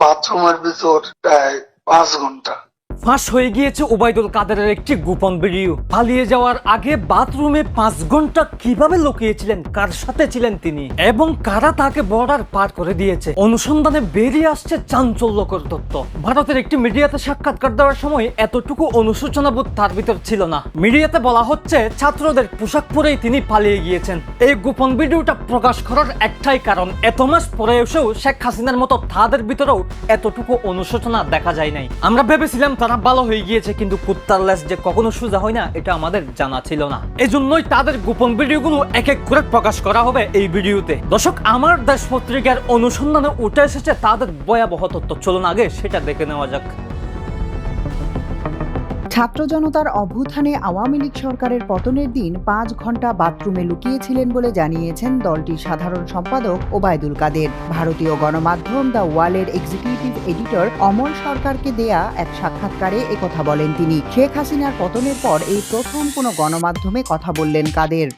বাথরুমের ভিতর প্রায় 5 ঘন্টা। ফাঁস হয়ে গিয়েছে ওবায়দুল কাদেরের একটি গোপন ভিডিও। পালিয়ে যাওয়ার আগে বাথরুমে 5 ঘন্টা কিভাবে লুকিয়েছিলেন, কার সাথে ছিলেন তিনি এবং কারা তাকে বর্ডার পার করে দিয়েছে। অনুসন্ধানে বেরিয়ে আসছে চাঞ্চল্যকর তথ্য। ভারতের একটি মিডিয়াতে সাক্ষাৎকার দেওয়ার সময় এতটুকু অনুশোচনাবোধ তার ভিতর ছিল না। মিডিয়াতে বলা হচ্ছে ছাত্রদের পোশাক পরেই তিনি পালিয়ে গিয়েছেন। এই গোপন ভিডিওটা প্রকাশ করার একটাই কারণ, এত মাস পরে এসেও শেখ হাসিনার মতো তাদের ভিতরেও এতটুকু অনুশোচনা দেখা যায় নাই। আমরা ভেবেছিলাম তারা ভালো হয়ে গিয়েছে, কিন্তু কুত্তার লেজ যে কখনো সোজা হয় না এটা আমাদের জানা ছিল না। এজন্যই তাদের গোপন ভিডিওগুলো এক এক করে প্রকাশ করা হবে এই ভিডিওতে। দর্শক, আমার দেশ পত্রিকার অনুসন্ধানে উঠে এসেছে তাদের ভয়াবহ তথ্য। চলুন আগে সেটা দেখে নেওয়া যাক। ছাত্র জনতার অভ্যুত্থানে আওয়ামী লীগ সরকারের পতনের দিন 5 ঘন্টা বাথরুমে লুকিয়েছিলেন বলে জানিয়েছেন দলটির সাধারণ সম্পাদক ওবায়দুল কাদের। ভারতীয় গণমাধ্যম দ্য ওয়ালের এক্সিকিউটিভ এডিটর অমল সরকারকে দেয়া এক সাক্ষাৎকারে একথা বলেন তিনি। শেখ হাসিনার পতনের পর এই প্রথম কোনো গণমাধ্যমে কথা বললেন কাদের।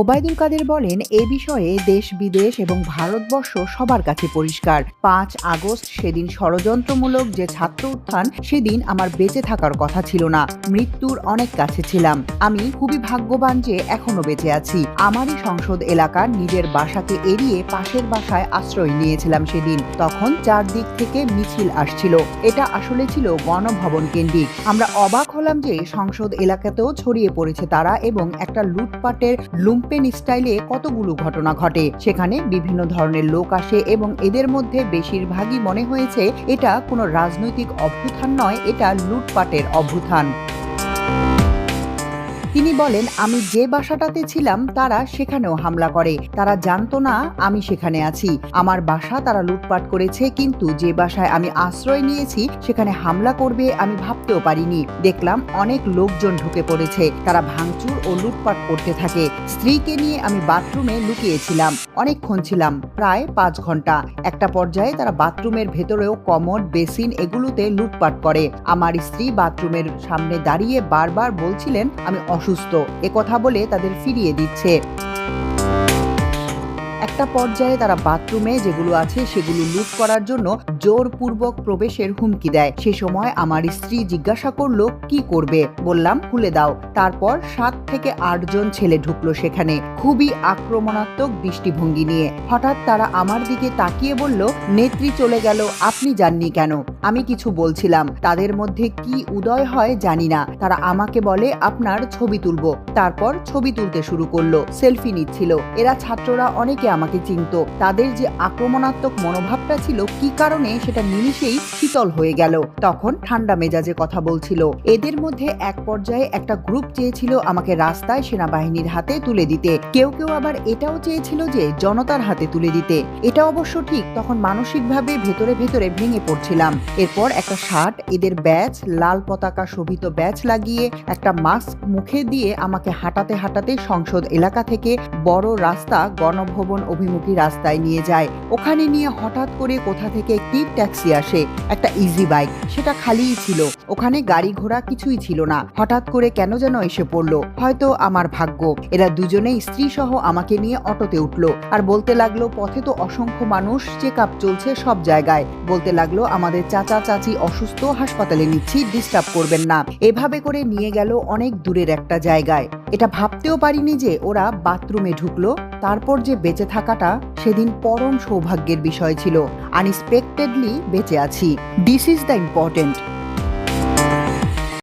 ওবায়দুল কাদের বলেন, এ বিষয়ে দেশ বিদেশ এবং ভারতবর্ষ সবার কাছে পরিষ্কার। 5 আগস্ট সেদিন ষড়যন্ত্রমূলক যে ছাত্র উত্থান, সেদিন আমার বেঁচে থাকার কথা ছিল না, মৃত্যুর অনেক কাছে ছিলাম। আমি খুবই ভাগ্যবান যে এখনো বেঁচে আছি। আমারই সংসদ এলাকার নিজের বাসাকে এড়িয়ে পাশের বাসায় আশ্রয় নিয়েছিলাম সেদিন। তখন চারদিক থেকে মিছিল আসছিল। এটা আসলে ছিল গণভবন কেন্দ্রিক। আমরা অবাক হলাম যে সংসদ এলাকাতেও ছড়িয়ে পড়েছে তারা এবং একটা লুটপাটের লুম্পেন স্টাইলে কতগুলো ঘটনা ঘটে। সেখানে বিভিন্ন ধরনের লোক আসে এবং এদের মধ্যে বেশিরভাগই মনে হয়েছে এটা কোনো রাজনৈতিক অভ্যুত্থান নয়, এটা লুটপাটের অভ্যুত্থান। তিনি বলেন, আমি যে বাসাটাতে ছিলাম তারা সেখানেও হামলা করে। তারা জানতো না আমি সেখানে আছি। আমার বাসা তারা লুটপাট করেছে, কিন্তু যে বাসায় আমি আশ্রয় নিয়েছি সেখানে হামলা করবে আমি ভাবতেও পারিনি। দেখলাম অনেক লোকজন ঢুকে পড়েছে, তারা ভাঙচুর ও লুটপাট করতে থাকে। স্ত্রীকে নিয়ে আমি বাথরুমে লুকিয়েছিলাম, অনেকক্ষণ ছিলাম, প্রায় 5 ঘন্টা। একটা পর্যায়ে তারা বাথরুমের ভেতরেও কমোড, বেসিন এগুলোতে লুটপাট করে। আমার স্ত্রী বাথরুমের সামনে দাঁড়িয়ে বারবার বলছিলেন আমি অসুস্থ, একথা বলে তাদের ফিরিয়ে দিচ্ছে। একটা পর্যায়ে তারা বাথরুমে যেগুলো আছে সেগুলো লুট করার জন্য জোরপূর্বক প্রবেশের হুমকি দেয়। সে সময় আমার স্ত্রী জিজ্ঞাসা করলো কি করবে, বললাম খুলে দাও। তারপর 7 থেকে 8 জন ছেলে ঢুকলো সেখানে, খুবই আক্রমণাত্মক দৃষ্টিভঙ্গি নিয়ে। হঠাৎ তারা আমার দিকে তাকিয়ে বলল, নেত্রী চলে গেল, আপনি যাননি কেন? আমি কিছু বলছিলাম, তাদের মধ্যে কি উদয় হয় জানি না। তারা আমাকে বলে আপনার ছবি তুলবো। তারপর ছবি তুলতে শুরু করলো, সেলফি নিচ্ছিল। এরা ছাত্ররা অনেকে আমাকে চিনত। তাদের যে আক্রমণাত্মক মনোভাবটা ছিল কি কারণে সেটা নিমিষেই শীতল হয়ে গেল। তখন ঠান্ডা মেজাজে কথা বলছিল। এদের মধ্যে এক পর্যায়ে একটা গ্রুপ চেয়েছিল আমাকে রাস্তায় সেনাবাহিনীর হাতে তুলে দিতে। কেউ কেউ আবার এটাও চেয়েছিল যে জনতার হাতে তুলে দিতে। এটা অবশ্য ঠিক, তখন মানসিকভাবে ভেতরে ভেতরে ভেঙে পড়ছিলাম। এরপর একটা শার্ট, এদের ব্যাচ, লাল পতাকা শোভিত ব্যাচ লাগিয়ে একটা মাস্ক মুখে দিয়ে আমাকে হাঁটাতে হাঁটাতে সংসদ এলাকা থেকে বড় রাস্তা গণভবন অভিমুখী রাস্তায় নিয়ে যায়। ওখানে নিয়ে হঠাৎ করে কোথা থেকে একটি ট্যাক্সি আসে, একটা ইজি বাইক, সেটা খালিই ছিল। ওখানে গাড়ি ঘোড়া কিছুই ছিল না। হঠাৎ করে কেন যেন এসে পড়লো, হয়তো আমার ভাগ্য। এরা দুজনেই স্ত্রী সহ আমাকে নিয়ে অটোতে উঠলো আর বলতে লাগলো পথে তো অসংখ্য মানুষ, চেক আপ চলছে সব জায়গায়। বলতে লাগলো আমাদের চাচা চাচি অসুস্থ, হাসপাতালে নিচ্ছি, ডিস্টার্ব করবেন না। এভাবে করে নিয়ে গেল অনেক দূরের একটা জায়গায়। এটা ভাবতেও পারিনি যে ওরা বাথরুমে ঢুকলো। তারপর যে বেঁচে থাকাটা সেদিন পরম সৌভাগ্যের বিষয় ছিল। আনএক্সপেক্টেডলি বেঁচে আছি। This is the important.